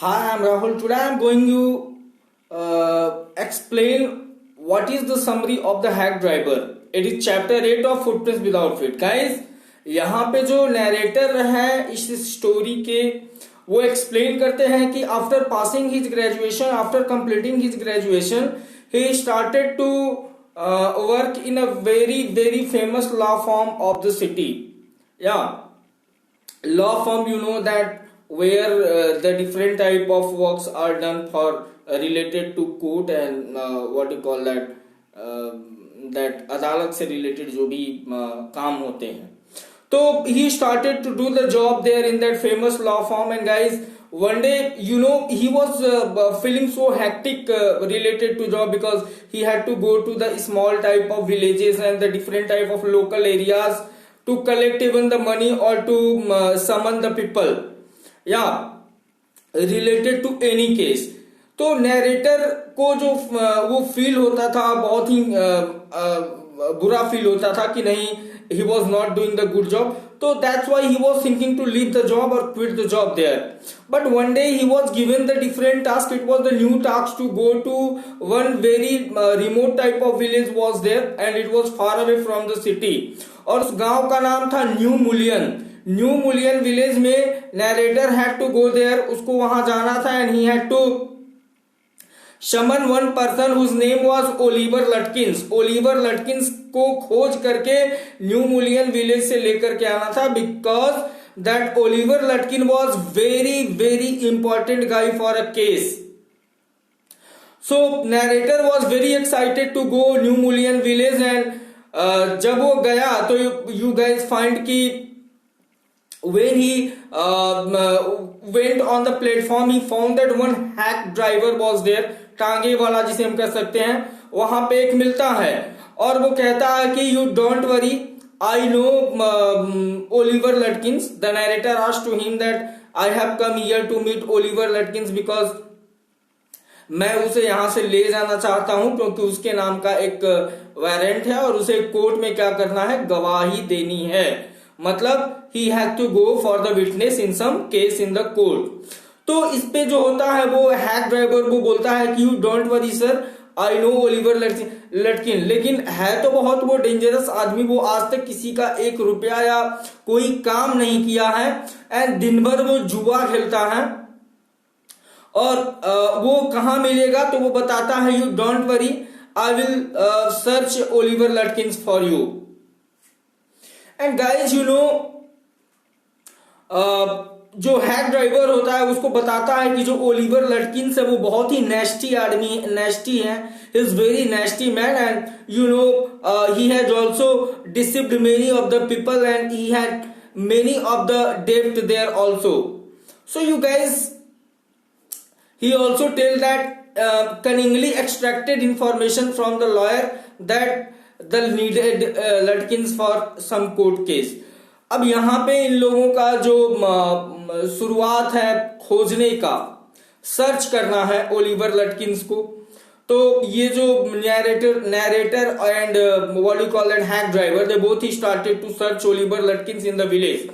Hi, I'm Rahul. Today I'm going to explain what is the summary of the hack driver. It is chapter 8 of Footprints Without Feet. Guys, यहाँ पे जो narrator है इस story के वो explain करते हैं कि after passing his graduation, after completing his graduation, he started to work in a very famous law firm of the city. Yeah, law firm, you know that where the different type of works are done for related to court and what you call that that अदालत से related जो भी काम होते हैं. तो he started to do the job there in that famous law firm. And guys, one day, you know, he was feeling so hectic related to job because he had to go to the small type of villages and the different type of local areas to collect even the money or to summon the people, yeah, related to any case. तो narrator को जो वो feel होता था, बहुत ही बुरा feel होता था कि नहीं, he was not doing the good job. So that's why he was thinking to leave the job or quit the job there. But one day he was given the different task. It was the new task to go to one very remote type of village was there, and it was far away from the city. और उस गांव का नाम था New Mullion village में narrator had to go there. उसको वहां जाना था and he had to summon one person whose name was Oliver Lutkins. Oliver Lutkins को खोज करके न्यू मुलियन विलेज से लेकर के आना था, because that Oliver Lutkin was very important guy for a case. So narrator was very excited to go New Mullion village. And जब वो गया तो यू गाइज फाइंड कि when he went on the platform, he found that one hack driver was there. टांगे वाला जिसे हम कह सकते हैं, वहां पे एक मिलता है और वो कहता है कि you don't worry, I know Oliver Lutkins. The narrator asked to him that I have come here to meet Oliver Lutkins because मैं उसे यहां से ले जाना चाहता हूं क्योंकि उसके नाम का एक वारंट है और उसे कोर्ट में क्या करना है, गवाही देनी है. मतलब he had to go for the witness in some case in the court. तो इस पे जो होता है वो हैक ड्राइवर वो बोलता है कि you don't worry sir, I know Oliver Lutkin. लेकिन है तो बहुत वो डेंजरस आदमी, वो आज तक किसी का 1 रुपया या कोई काम नहीं किया है एंड दिन भर वो जुआ खेलता है. और वो कहाँ मिलेगा तो वो बताता है you don't worry, I will search Oliver Lutkins for you. And guys you know, जो हैक ड्राइवर होता है उसको बताता है कि जो ओलिवर लटकिंस है वो बहुत ही नेस्टी है. He is very nasty man and you know he has also deceived many of the people and he had many of the डेब्ट there also. So you guys, he also tell that cunningly extracted information from the lawyer that the needed Lutkins for some court case. अब यहाँ पे इन लोगों का जो शुरुआत है खोजने का, सर्च करना है ओलिवर लटकिंस को. तो ये जो narrator and what you call that hack driver, they both ही started to search Oliver Lutkins in the village.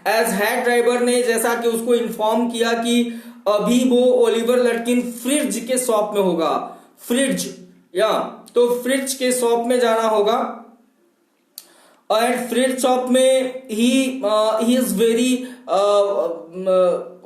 As hack driver ने जैसा कि उसको इन्फॉर्म किया कि अभी वो ओलिवर लटकिन फ्रिज के शॉप में होगा. फ्रिज, या तो फ्रिज के शॉप में जाना होगा. एंड फ्रिज शॉप में ही is very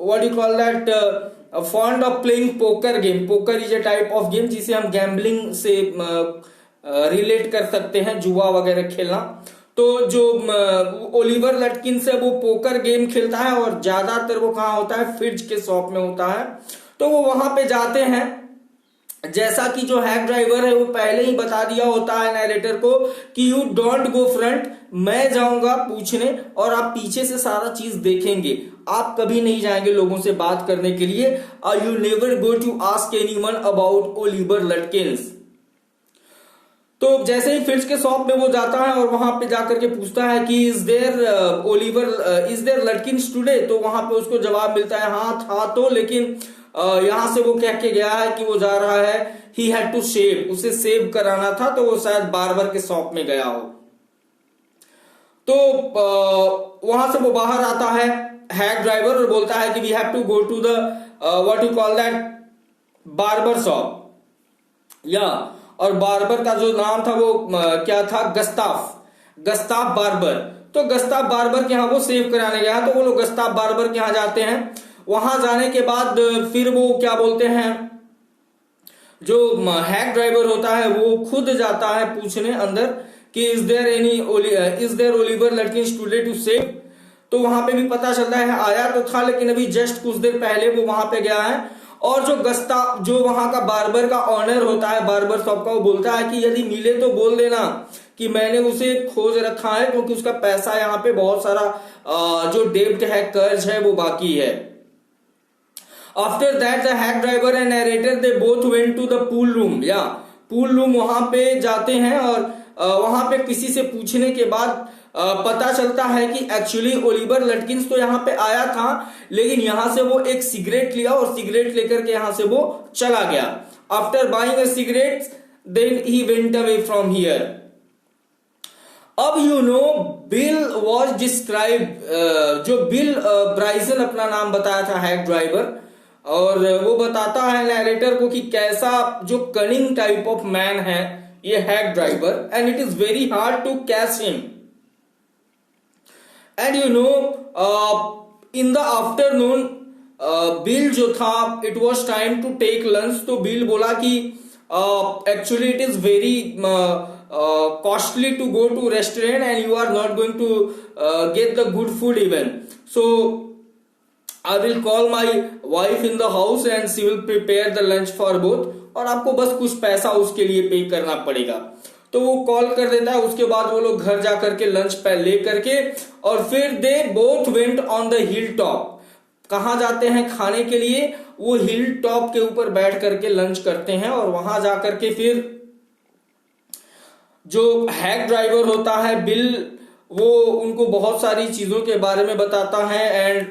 what you call that fond of playing poker game. Poker is a type of game जिसे हम गैम्बलिंग से रिलेट कर सकते हैं, जुआ वगैरह खेलना. तो जो ओलिवर लटकिंस है वो पोकर गेम खेलता है और ज्यादातर वो कहाँ होता है, फ्रिज के शॉप में होता है. तो वो वहां पे जाते हैं. जैसा कि जो हैक ड्राइवर है वो पहले ही बता दिया होता है नैरेटर को कि यू डोंट गो फ्रंट, मैं जाऊंगा पूछने और आप पीछे से सारा चीज देखेंगे, आप कभी नहीं जाएंगे लोगों से बात करने के लिए. You never go to ask anyone about Oliver Lutkins. तो जैसे ही फ्रिज के शॉप में वो जाता है और वहां पे जाकर के पूछता है कि इज देयर लटकिंस टुडे. तो वहां पे उसको जवाब मिलता है हाँ था तो, लेकिन यहां से वो कह के गया है कि वो जा रहा है, ही हैड टू शेव, उसे सेव कराना था तो वो शायद बार्बर के शॉप में गया हो. तो वहां से वो बाहर आता है हैक ड्राइवर और बोलता है कि we have to go to the what you call that barber shop, या और बार्बर का जो नाम था वो क्या था, गस्ताफ बार्बर। तो गस्ताफ बार्बर के यहाँ वो सेव कराने गया, तो वो लोग गस्ताफ बार्बर के यहाँ जाते हैं। वहां जाने के बाद फिर वो क्या बोलते हैं, जो हैक ड्राइवर होता है वो खुद जाता है पूछने अंदर कि is there Oliver Lutkins today to save. तो वहां पे भी पता चलता है आया तो था, लेकिन अभी जस्ट कुछ देर पहले वो वहां पे गया है। और जो वहां का बार्बर का ऑनर होता है बार्बर शॉप का, वो बोलता है कि यदि मिले तो बोल देना कि मैंने उसे खोज रखा है, क्योंकि उसका पैसा यहाँ पे बहुत सारा जो डेब्ट है, कर्ज है, वो बाकी है। After that the hack driver and narrator they both went to the pool room, या पूल रूम वहां पे जाते हैं। और वहां पे किसी से पूछने के बाद पता चलता है कि एक्चुअली ओलिवर लटकिंस तो यहाँ पे आया था, लेकिन यहां से वो एक सिगरेट लिया और सिगरेट लेकर के यहां से वो चला गया। After buying a cigarette then he went away from here. अब बिल वॉज डिस्क्राइब, जो बिल ब्राइसन अपना नाम बताया था हैक ड्राइवर, और वो बताता है नरेटर को कि कैसा जो कनिंग टाइप ऑफ मैन है ये hack driver, and it is very hard to catch him. And in the afternoon Bill जो था, it was time to take lunch. तो बिल बोला कि actually it is very costly to go to restaurant and you are not going to get the good food even, so I will call my wife in the house and she will prepare the lunch for both, और आपको बस कुछ पैसा उसके लिए पे करना पड़ेगा। तो वो कॉल कर देता है। उसके बाद वो लोग घर जाकर के लंच पे ले करके, और फिर दे both went on the hill top. कहाँ जाते हैं खाने के लिए, वो हिल टॉप के ऊपर बैठ करके लंच करते हैं। और वहां जाकर के फिर जो हैक ड्राइवर होता है बिल, वो उनको बहुत सारी चीजों के बारे में बताता है, एंड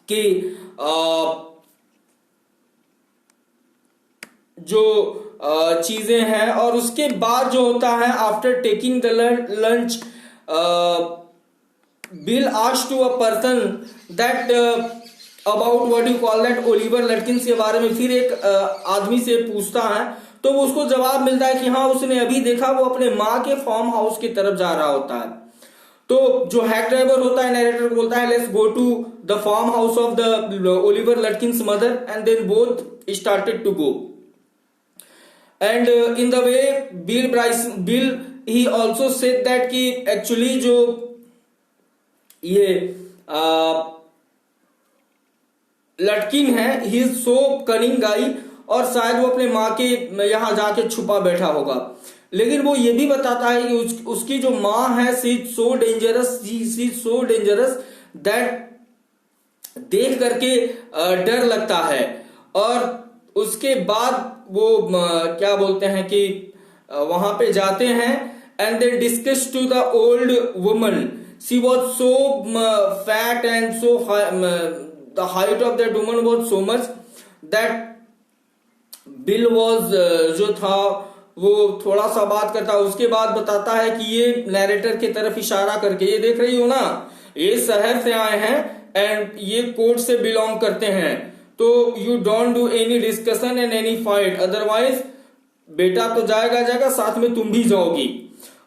कि जो चीजें हैं। और उसके बाद जो होता है, after taking the lunch Bill asked to a person that about what you call that Oliver Lutkins के बारे में। फिर एक आदमी से पूछता है, तो उसको जवाब मिलता है कि हाँ उसने अभी देखा, वो अपने माँ के फार्म हाउस की तरफ जा रहा होता है। तो जो हैक ड्राइवर होता है नरेटर को बोलता है let's go to the farm house of the Oliver Lutkins mother, and then both started to go. And in the way Bill he also said that कि एक्चुअली जो ये लटकिन है, ही इज सो कनिंग गाई, और शायद वो अपने माँ के यहां जाके छुपा बैठा होगा। लेकिन वो ये भी बताता है कि उसकी जो माँ है she is so dangerous that देख करके डर लगता है। और उसके बाद वो क्या बोलते हैं कि वहां पे जाते हैं, and they discuss to the old woman, she was so fat and so the height of that woman was so much that Bill was जो था वो थोड़ा सा बात करता है। उसके बाद बताता है कि ये नरेटर की तरफ इशारा करके, ये देख रही हो ना, ये शहर से आए हैं एंड ये कोर्ट से बिलोंग करते हैं, तो you don't do any discussion and any fight, otherwise बेटा तो जाएगा, साथ में तुम भी जाओगी।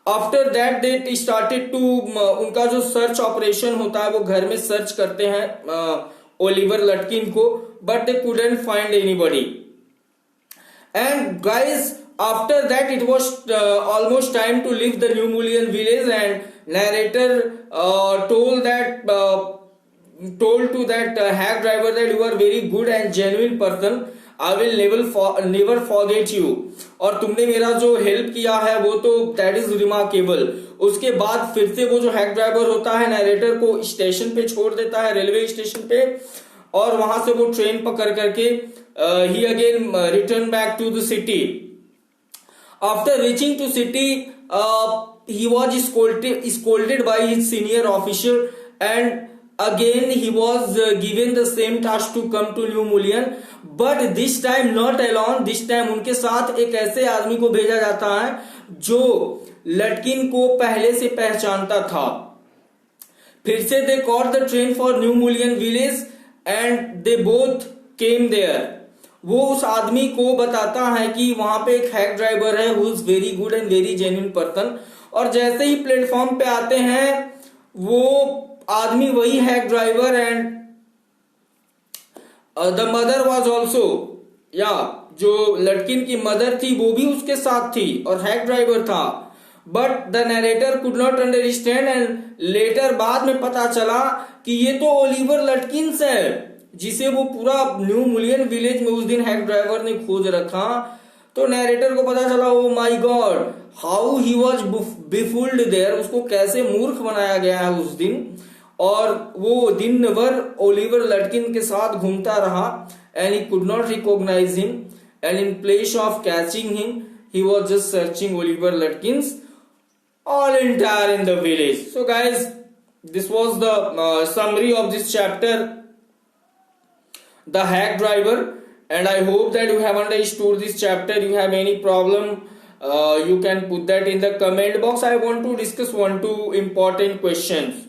आफ्टर दैट दे स्टार्टेड टू, उनका जो सर्च ऑपरेशन होता है वो घर में सर्च करते हैं ओलिवर लटकिन को, but they couldn't find anybody. And guys, after that it was almost time to leave the New Mullion village, and narrator told to that hack driver that you are very good and genuine person, I will never forget you, और तुमने मेरा जो help किया है वो तो that is remarkable। उसके बाद फिर से वो जो हैक ड्राइवर होता है नरेटर को स्टेशन पे छोड़ देता है, रेलवे स्टेशन पे, और वहां से वो ट्रेन पकड़ करके he again returned back to the city. After reaching to city, he was scolded by his senior officer, and again he was given the same task to come to New Mullion, but this time not alone. This time उनके साथ एक ऐसे आदमी को भेजा जाता है जो लटकिन को पहले से पहचानता था। फिर से they caught the train for New Mullion village, and they both came there. वो उस आदमी को बताता है कि वहां पे एक हैक ड्राइवर है who is very good and very genuine person, और जैसे ही प्लेटफॉर्म पे आते हैं वो आदमी वही hack driver and the mother was also, या जो लड़किन की मदर थी वो भी उसके साथ थी और हैक ड्राइवर था। But the narrator could not understand and later बाद में पता चला कि ये तो ओलिवर लटकिंस है जिसे वो पूरा न्यू मुलियन विलेज में उस दिन हैक ड्राइवर ने खोज रखा। तो नरेटर को पता चला oh my God how he was befooled there, उसको कैसे मूर्ख बनाया गया है उस दिन, और वो दिन भर ओलिवर लटकिन के साथ घूमता रहा and he could not recognise him and in place of catching him he was just searching Oliver Lutkins all entire in the village. So guys, this was the summary of this chapter, the hack driver, and I hope that you have understood this chapter. You have any problem, you can put that in the comment box. I want to discuss 1-2 important questions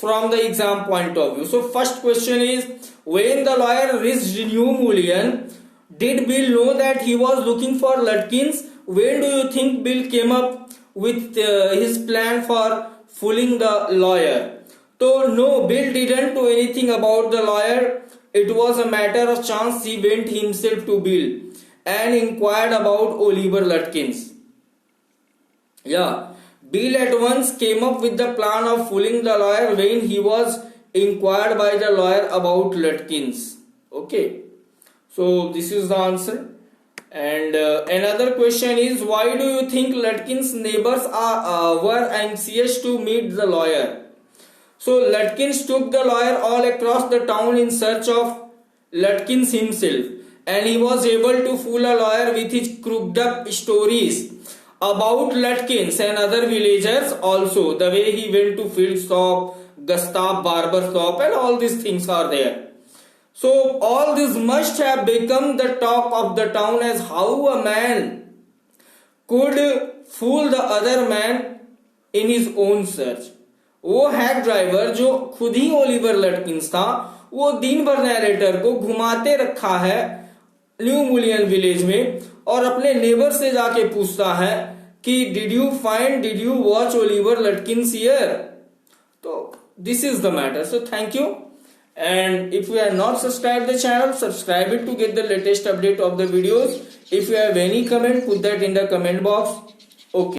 from the exam point of view. So first question is, when the lawyer reached New Mullion, did Bill know that he was looking for Lutkins? When do you think Bill came up with his plan for fooling the lawyer? So no, Bill didn't do anything about the lawyer. It was a matter of chance. He went himself to Bill and inquired about Oliver Lutkins. Yeah, Bill at once came up with the plan of fooling the lawyer when he was inquired by the lawyer about Lutkins. Okay, so this is the answer. And another question is, why do you think Lutkins' neighbors were anxious to meet the lawyer? So Lutkins took the lawyer all across the town in search of Lutkins himself, and he was able to fool a lawyer with his crooked up stories about Lutkins and other villagers also. The way he went to field shop, Gustav barber shop, and all these things are there. So all this must have become the talk of the town as how a man could fool the other man in his own search. वो hack driver जो खुद ही Oliver लटकिंस था, वो दिन भर narrator को घुमाते रखा है न्यू मुलियन विलेज में और अपने नेबर से जाके पूछता है कि did you watch Oliver Lutkins here? तो this is the matter. So thank you. And if you have not subscribed the channel, subscribe it to get the latest update of the videos. If you have any comment, put that in the comment box.